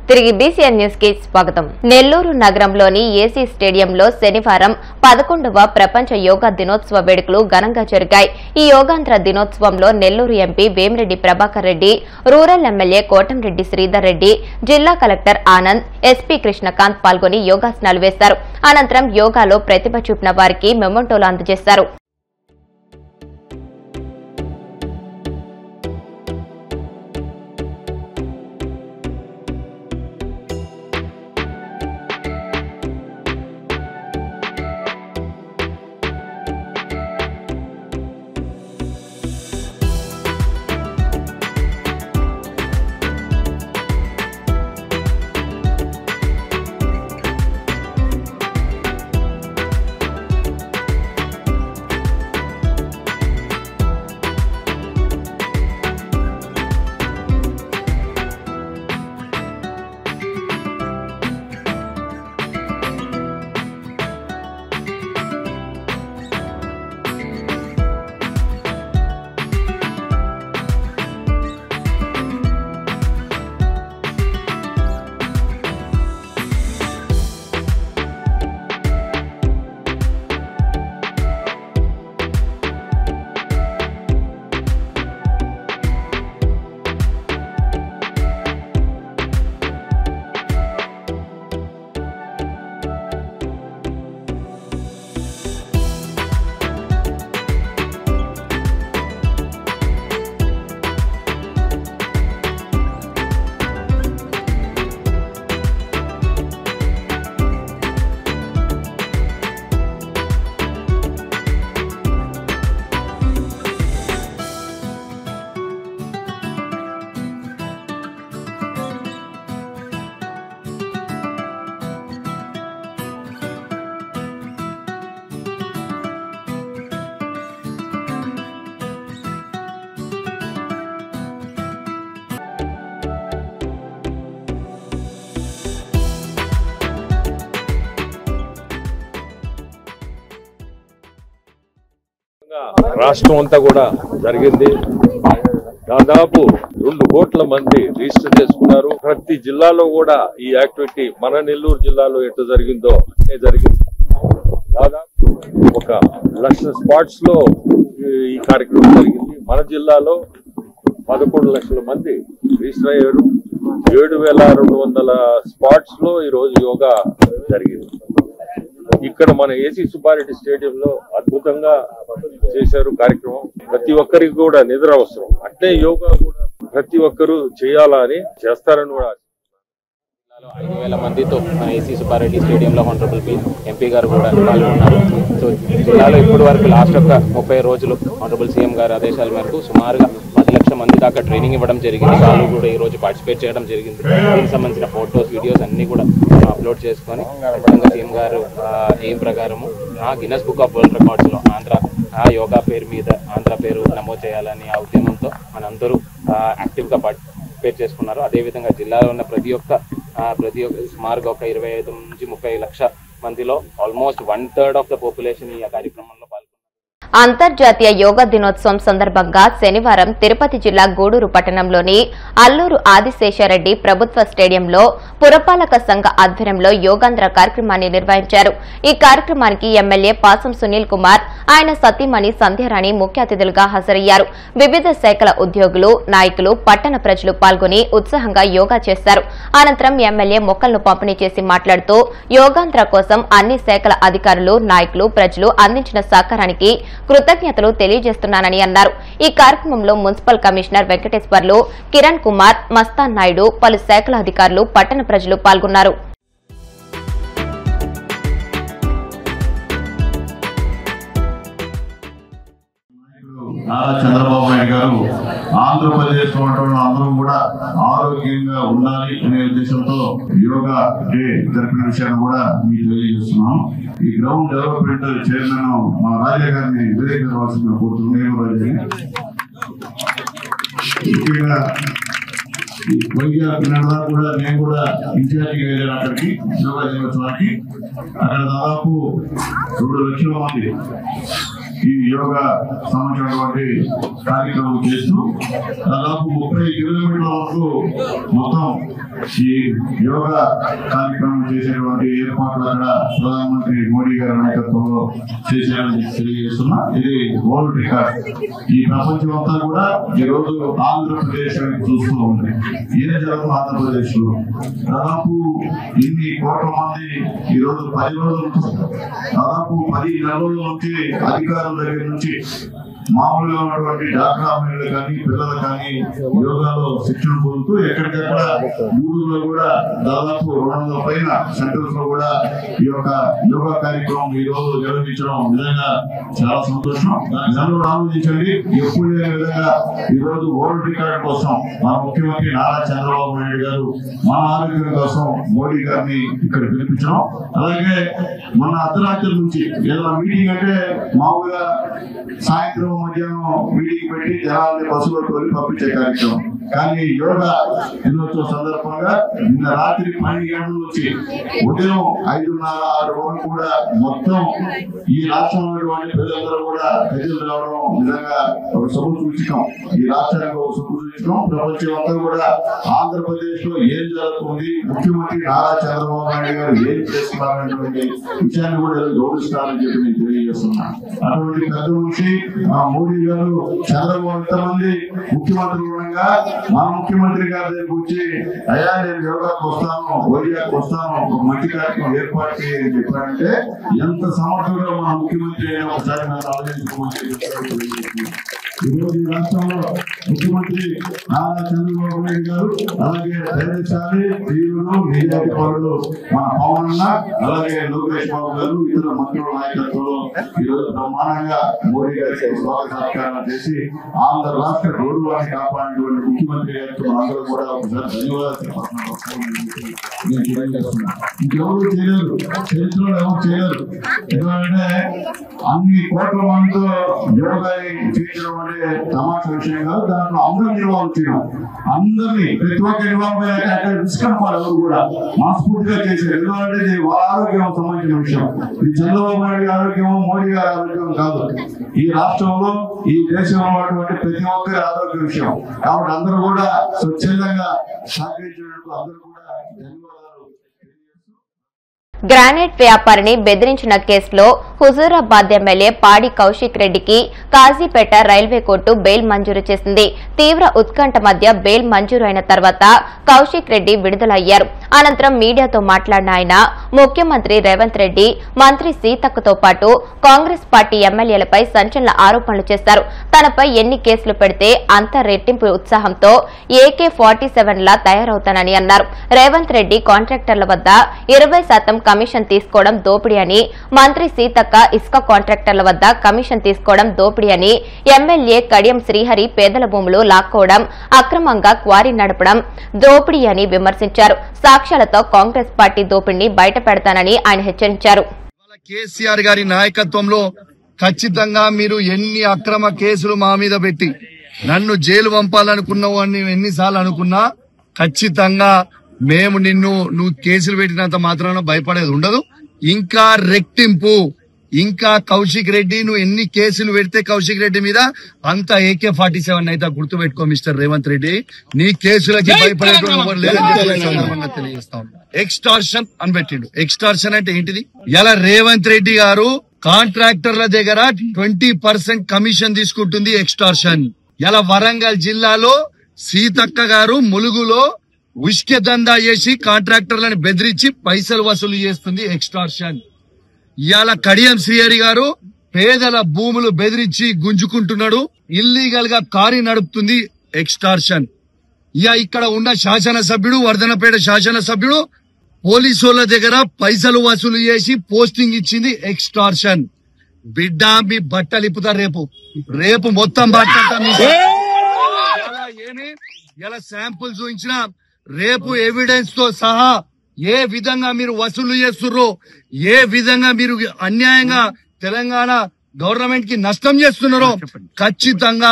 తిరిగి BCN news కి స్వాగతం. నెల్లూరు నగరంలోని ఏసీ స్టేడియంలో శనివారం 11వ ప్రపంచ యోగా దినోత్సవ వేడుకలు ఘనంగా జరిగాయి. ఈ యోగాంధ్ర దినోత్సవంలో Nellore MP Vemireddy Prabhakar Reddy, rural MLA Kotamreddy Sridhar Reddy, జిల్లా కలెక్టర్ ఆనంద్, ఎస్పీ కృష్ణకాంత్ పాల్గొని యోగాసనాలు వేశారు. అనంతరం యోగాలో ప్రతిభ చూపిన వారికి మెమోంటోలు అందజేశారు. రాష్ట్రం అంతా కూడా జరిగింది. దాదాపు 2 కోట్ల మంది రిజిస్టర్ చేసుకున్నారు. ప్రతి జిల్లాలో కూడా ఈ యాక్టివిటీ మన నెల్లూరు జిల్లాలో ఎటు జరిగిందో అనే జరిగింది. దాదాపు 1 లక్ష స్పాట్స్ లో ఈ కార్యక్రమం జరిగింది. మన జిల్లాలో 11 లక్షల మంది రిజిస్టర్ అయ్యారు. 7,200 స్పాట్స్ లో ఈ రోజు యోగా జరిగింది. ఇక్కడ మన ఏసీ సుబ్బారెడ్డి స్టేడియంలో అద్భుతంగా చేశారు కార్యక్రమం. ప్రతి ఒక్కరికి కూడా నిద్ర అవసరం, అట్లే యోగా కూడా ప్రతి ఒక్కరూ చేయాలా అని చేస్తారని కూడా 5,000 మందితో మన ఏసీ సుబ్బారెడ్డి స్టేడియంలో హానరబుల్ ఎంపీ గారు కూడా పాల్గొన్నారు. సో జిల్లాలో ఇప్పటి వరకు లాస్ట్ ఒక 30 రోజులు హానరబుల్ సీఎం గారి ఆదేశాల మేరకు సుమారుగా 10 లక్షల మంది దాకా ట్రైనింగ్ ఇవ్వడం జరిగింది. వాళ్ళు కూడా ఈ రోజు పార్టిసిపేట్ చేయడం జరిగింది. దీనికి సంబంధించిన ఫోటోస్, వీడియోస్ అన్ని కూడా అప్లోడ్ చేసుకొని ఖచ్చితంగా సీఎం గారు ఎయిమ్ ప్రకారము Guinness book of world records లో యోగా పేరు మీద ఆంధ్ర పేరు నమోదు చేయాలని ఆ ఉద్యమంతో మనందరూ యాక్టివ్గా పార్టిసిపేట్ చేసుకున్నారు. అదేవిధంగా జిల్లాలో ఉన్న ప్రతి ఒక్క సుమారుగా 25 నుంచి 30 లక్షల మందిలో ఆల్మోస్ట్ 1/3 ఆఫ్ ద పాపులేషన్ ఈ కార్యక్రమంలో పాల్గొన్నారు. అంతర్జాతీయ యోగా దినోత్సవం సందర్భంగా శనివారం తిరుపతి జిల్లా గూడూరు పట్టణంలోని అల్లూరు ఆదిశేషారెడ్డి ప్రభుత్వ స్టేడియంలో పురపాలక సంఘ ఆధ్వర్యంలో యోగాంధ్ర కార్యక్రమాన్ని నిర్వహించారు. ఈ కార్యక్రమానికి ఎమ్మెల్యే పాసం సునీల్ కుమార్, ఆయన సతీమణి సంధ్యారాణి ముఖ్య అతిథులుగా హాజరయ్యారు. వివిధ శాఖల ఉద్యోగులు, నాయకులు, పట్టణ ప్రజలు పాల్గొని ఉత్సాహంగా యోగా చేశారు. అనంతరం ఎమ్మెల్యే మొక్కలను పంపిణీ చేసి మాట్లాడుతూ యోగాంధ్ర కోసం అన్ని శాఖల అధికారులు, నాయకులు, ప్రజలు అందించిన సహకారానికి కృతజ్ఞతలు తెలియజేస్తున్నానని అన్నారు. ఈ కార్యక్రమంలో మున్సిపల్ కమిషనర్ వెంకటేశ్వర్లు, కిరణ్ కుమార్, మస్తాన్ నాయుడు, పలు శాఖల అధికారులు, పట్టణ ప్రజలు పాల్గొన్నారు. నారా చంద్రబాబు నాయుడు గారు ఆంధ్రప్రదేశ్ అందరూ కూడా ఆరోగ్యంగా ఉండాలి అనే ఉద్దేశంతో యోగా డే జరిపిన విషయాన్ని కూడా మీకు తెలియజేస్తున్నాం. ఈ గ్రౌండ్ డెవలప్మెంట్ చైర్మన్ మన రాజా గారిని వివేకవలసిన కోరుతున్నాం. ముఖ్యంగా వైద్య కూడా నేను కూడా ఇన్ఛార్జిగా వెళ్ళాను అక్కడికి యోగా దినోత్సవానికి. అక్కడ దాదాపు 2 లక్షల మంది ఈ యోగా సంబంధించినటువంటి కార్యక్రమం చేస్తూ దాదాపు 30 కిలోమీటర్ల వరకు మొత్తం ఈ యోగా కార్యక్రమం చేసేటువంటి ఏర్పాట్లు అక్కడ ప్రధానమంత్రి మోడీ గారి నాయకత్వంలో చేశారని తెలియజేస్తున్నా. ఇది వరల్డ్ రికార్డ్. ఈ ప్రపంచం అంతా కూడా ఈ రోజు ఆంధ్రప్రదేశ్ చూస్తూ ఉంది. ఏం జరుగుతుంది ఆంధ్రప్రదేశ్ లో? దాదాపు ఇన్ని కోట్ల మంది ఈ రోజు 10 రోజుల దాదాపు 10 నెలల నుంచి అధికారుల దగ్గర నుంచి మామూలుగా ఉన్నటువంటి డాక్రా మహిళలు కానీ పిల్లలు కానీ యోగాలో శిక్షణ పొందుతూ ఎక్కడికక్కడ ఊళ్ళో కూడా దాదాపు 200 పైన సెంటర్స్ లో కూడా ఈ యొక్క యోగా కార్యక్రమం ఈ రోజు నిర్వహించడం నిజంగా చాలా సంతోషం. అందరూ ఆలోచించండి, ఎప్పుడు లేని విధంగా ఈ రోజు వరల్డ్ రికార్డ్ కోసం మన ముఖ్యమంత్రి నారా చంద్రబాబు నాయుడు గారు మన ఆరోగ్యం కోసం మోడీ గారిని ఇక్కడ పిలిపించడం. అలాగే మన అర్ధరాత్రి నుంచి ఏదైనా మీటింగ్ అంటే మామూలుగా సాయంత్రం మధ్యాహ్నం మీటింగ్ పెట్టి జనాలని బస్సులో తోలి పంపించే కార్యక్రమం. కానీ యోగా దినోత్సవ సందర్భంగా నిన్న రాత్రి 12 గంటల నుంచి ఉదయం 5:30-6 వరకు కూడా మొత్తం ఈ రాష్ట్రంలో ప్రజలందరూ కూడా ప్రజలు రావడం నిజంగా ఒక శుభ సూచకం. ఈ రాష్ట్రానికి ఒక శుభ సూచకం. ప్రపంచం అంతా కూడా ఆంధ్రప్రదేశ్ లో ఏం జరుగుతుంది, ముఖ్యమంత్రి నారా చంద్రబాబు నాయుడు గారు ఏం చేస్తున్నారనేటువంటి విషయాన్ని కూడా గౌరవిస్తారని చెప్పి నేను తెలియజేస్తున్నా. అటువంటి పెద్ద మనిషి మోడీ గారు చంద్రబాబు ఎంతమంది ముఖ్యమంత్రులు ఉండగా మన ముఖ్యమంత్రి గారి దగ్గరికి వచ్చి అయ్యా నేను యోగాకు వస్తాను, వైజాగ్ వస్తాను, ఒక మంచి కార్యక్రమం ఏర్పాటు చేయని చెప్పారంటే ఎంత సమర్థుడో మన ముఖ్యమంత్రి అయినా ఒకసారి నాకు ఆలోచించుకోమని ఈరోజు ఈ రాష్ట్రంలో ముఖ్యమంత్రి నారా చంద్రబాబు నాయుడు గారు అలాగే ధైర్యశాలి తీరులు నిజాయితీ పరులు మన పవన్ అన్న అలాగే లోకేష్ బాబు గారు ఇతర మంత్రుల నాయకత్వంలో ఈరోజు బ్రహ్మాండంగా మోడీ గారికి స్వాగత సత్కారం చేసి ఆంధ్ర రాష్ట్ర గౌరవాన్ని కాపాడినటువంటి ముఖ్యమంత్రి గారికి అందరూ కూడా ఒకసారి ధన్యవాదాలు నేను తెలియజేస్తున్నా. ఇంకెవరు చేయలేరు, చరిత్రలో ఎవరు చేయలేరు. ఎందుకంటే అన్ని కోట్ల మందితో యోగా చేయించడం అంటే తమాషా విషయం కాదు. దాంట్లో అందరినీ ఇన్వాల్వ్ చేయడం, అందరినీ ప్రతి ఒక్క ఇన్వాల్వ్ అయ్యాక అక్కడ తీసుకున్నవాళ్ళు ఎవరు కూడా మనస్ఫూర్తిగా చేశారు. ఎందుకంటే ఇది వాళ్ళ ఆరోగ్యం సంబంధించిన విషయం. ఇది చంద్రబాబు నాయుడు ఆరోగ్యమో మోడీ గారి ఆరోగ్యం కాదు. ఈ రాష్ట్రంలో ఈ దేశంలో ఉన్నటువంటి ప్రతి ఒక్కరి ఆరోగ్య విషయం. కాబట్టి అందరూ కూడా స్వచ్ఛందంగా సహకరించినందుకు అందరూ కూడా ధన్యవాదాలు. గ్రానైట్ వ్యాపారిని బెదిరించిన కేసులో హుజూరాబాద్ ఎమ్మెల్యే పాడి కౌశిక్ రెడ్డికి కాజీపేట రైల్వే కోర్టు బెయిల్ మంజూరు చేసింది. తీవ్ర ఉత్కంఠ మధ్య బెయిల్ మంజూరు అయిన తర్వాత కౌశిక్ రెడ్డి విడుదలయ్యారు. అనంతరం మీడియాతో మాట్లాడిన ఆయన ముఖ్యమంత్రి రేవంత్ రెడ్డి, మంత్రి సీతక్కతో పాటు కాంగ్రెస్ పార్టీ ఎమ్మెల్యేలపై సంచలన ఆరోపణలు చేశారు. తనపై ఎన్ని కేసులు పెడితే అంత రెట్టింపు ఉత్సాహంతో AK-47 లా తయారవుతానని అన్నారు. రేవంత్ రెడ్డి కాంట్రాక్టర్ల వద్ద 20% కమిషన్ తీసుకోవడం దోపిడీ అని, మంత్రి సీతక్క ఇసుక కాంట్రాక్టర్ల వద్ద కమిషన్ తీసుకోవడం దోపిడీ అని, ఎమ్మెల్యే కడియం శ్రీహరి పేదల భూములు లాక్కోవడం, అక్రమంగా క్వారీ నడపడం దోపిడీ అని విమర్శించారు. సాక్ష్యాలతో కాంగ్రెస్ పార్టీ దోపిడీని బయటపెడతానని ఆయన హెచ్చరించారు. కేసీఆర్ గారి నాయకత్వంలో ఖచ్చితంగా మీరు ఎన్ని అక్రమ కేసులు మా మీద పెట్టి నన్ను జైలు పంపాలనుకున్నావు అని ఎన్నిసార్లు అనుకున్నా ఖచ్చితంగా మేము నువ్వు కేసులు పెట్టినంత మాత్రాన భయపడేది ఉండదు. ఇంకా రెట్టింపు, ఇంకా కౌశిక్ రెడ్డి నువ్వు ఎన్ని కేసులు పెడితే కౌశిక్ రెడ్డి మీద అంత AK-47 అయితే గుర్తుపెట్టుకో మిస్టర్ రేవంత్ రెడ్డి. నీ కేసులకి భయపడేటువంటి లేదని సందర్భంగా తెలియజేస్తాం. ఎక్స్టార్షన్ అని పెట్టిండు. ఎక్స్టార్షన్ అంటే ఏంటిది? ఇలా రేవంత్ రెడ్డి గారు కాంట్రాక్టర్ల దగ్గర 20% కమిషన్ తీసుకుంటుంది. ఎక్స్టార్షన్. ఇలా వరంగల్ జిల్లాలో సీతక్క గారు ములుగులో ఉష్కె దందా చేసి కాంట్రాక్టర్లను బెదిరించి పైసలు వసూలు చేస్తుంది. ఎక్స్టార్షన్. ఇవాళ కడియం శ్రీహరి గారు పేదల భూములు బెదిరించి గుంజుకుంటున్నాడు. ఇల్లీగల్ గా కారీ నడుపుతుంది. ఎక్స్టార్షన్. ఇక్కడ ఉన్న శాసనసభ్యుడు, వర్ధనపేట శాసనసభ్యుడు పోలీసుల దగ్గర పైసలు వసూలు చేసి పోస్టింగ్ ఇచ్చింది. ఎక్స్టార్షన్. బిడ్డ మీ బట్టలు ఇప్పుతారు రేపు మొత్తం బట్టలు ఇలా శాంపుల్ చూపించిన రేపు ఎవిడెన్స్ తో సహా ఏ విధంగా మీరు వసూలు చేస్తుర్రో, ఏ విధంగా మీరు అన్యాయంగా తెలంగాణ గవర్నమెంట్ కి నష్టం చేస్తున్నారో ఖచ్చితంగా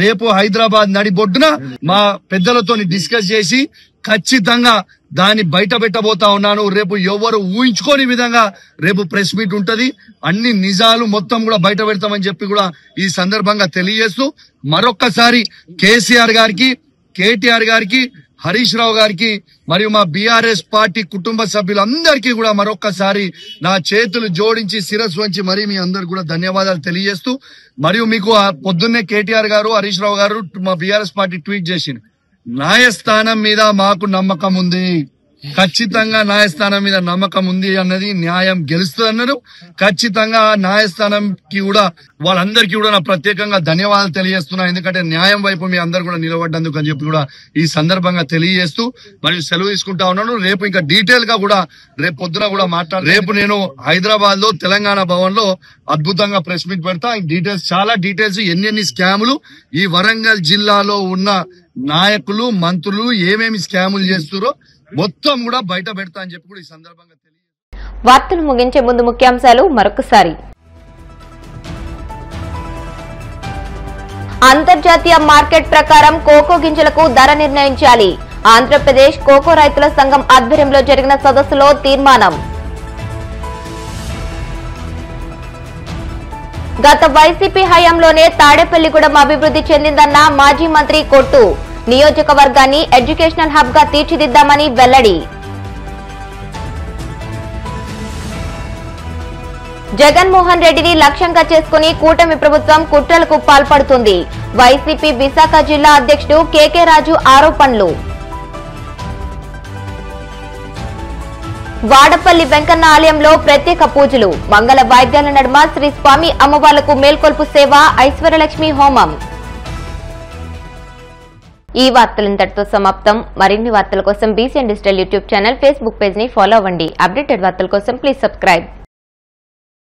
రేపు హైదరాబాద్ నడిబొడ్డున మా పెద్దలతో డిస్కస్ చేసి ఖచ్చితంగా దాన్ని బయట పెట్టబోతా ఉన్నాను. రేపు ఎవరు ఊహించుకోని విధంగా రేపు ప్రెస్ మీట్ ఉంటది. అన్ని నిజాలు మొత్తం కూడా బయట పెడతామని చెప్పి కూడా ఈ సందర్భంగా తెలియజేస్తూ మరొక్కసారి కేసీఆర్ గారికి, KTR గారికి, హరీష్ రావు గారికి మరియు మా బీఆర్ఎస్ పార్టీ కుటుంబ సభ్యులందరికీ కూడా మరొక్కసారి నా చేతులు జోడించి శిరస్సు వంచి మరీ మీ అందరికి కూడా ధన్యవాదాలు తెలియజేస్తూ, మరియు మీకు పొద్దున్నే కేటీఆర్ గారు హరీష్ రావు గారు మా బీఆర్ఎస్ పార్టీ ట్వీట్ చేసింది, న్యాయస్థానం మీద మాకు నమ్మకం ఉంది, ఖచ్చితంగా న్యాయస్థానం మీద నమ్మకం ఉంది అన్నది, న్యాయం గెలుస్తుంది అన్నారు. ఖచ్చితంగా న్యాయస్థానంకి కూడా వాళ్ళందరికీ కూడా నా ప్రత్యేకంగా ధన్యవాదాలు తెలియజేస్తున్నా. ఎందుకంటే న్యాయం వైపు మీ అందరు కూడా నిలబడ్డందుకు అని చెప్పి కూడా ఈ సందర్భంగా తెలియజేస్తూ మరియు సెలవు తీసుకుంటా ఉన్నాను. రేపు ఇంకా డీటెయిల్ గా కూడా రేపు పొద్దున కూడా రేపు నేను హైదరాబాద్ లో తెలంగాణ భవన్ లో అద్భుతంగా ప్రెస్ మీట్ పెడతా. డీటెయిల్స్ చాలా డీటెయిల్స్ ఎన్ని స్కాములు ఈ వరంగల్ జిల్లాలో ఉన్న నాయకులు మంత్రులు ఏమేమి స్కాములు చేస్తున్నారో మొత్తం కూడా బయట పెడతా అని చెప్పి కూడా ఈ సందర్భంగా వార్తలు ముగించే ముందు ముఖ్యాంశాలు మరొకసారి. అంతర్జాతీయ మార్కెట్ ప్రకారం కోకో గింజలకు ధర నిర్ణయించాలి. ఆంధ్రప్రదేశ్ కోకో రైతుల సంఘం ఆధ్వర్యంలో జరిగిన సదస్సులో తీర్మానం. గత వైసీపీ హయాంలోనే తాడేపల్లిగూడెం అభివృద్ధి చెందిందన్న మాజీ మంత్రి కొట్టు. నియోజకవర్గాన్ని ఎడ్యుకేషనల్ హబ్ గా తీర్చిదిద్దామని వెల్లడి. జగన్మోహన్ రెడ్డిని లక్ష్యంగా చేసుకుని కూటమి ప్రభుత్వం కుట్రలకు పాల్పడుతుంది. వైసీపీ విశాఖ జిల్లా అధ్యక్షుడు కేకే రాజు ఆరోపణలు. వాడపల్లి వెంకన్న ఆలయంలో ప్రత్యేక పూజలు. మంగళ వాయిద్యాల నడుమ శ్రీ స్వామి అమ్మవార్లకు మేల్కొల్పు సేవ, ఐశ్వర్యలక్ష్మి హోమం. ఈ వార్తలు ఇంతటితో సమాప్తం. మరిన్ని వార్తల కోసం BCN digital YouTube channel, Facebook page ని ఫాలో అవ్వండి. అప్డేటెడ్ వార్తల కోసం ప్లీజ్ సబ్స్క్రైబ్.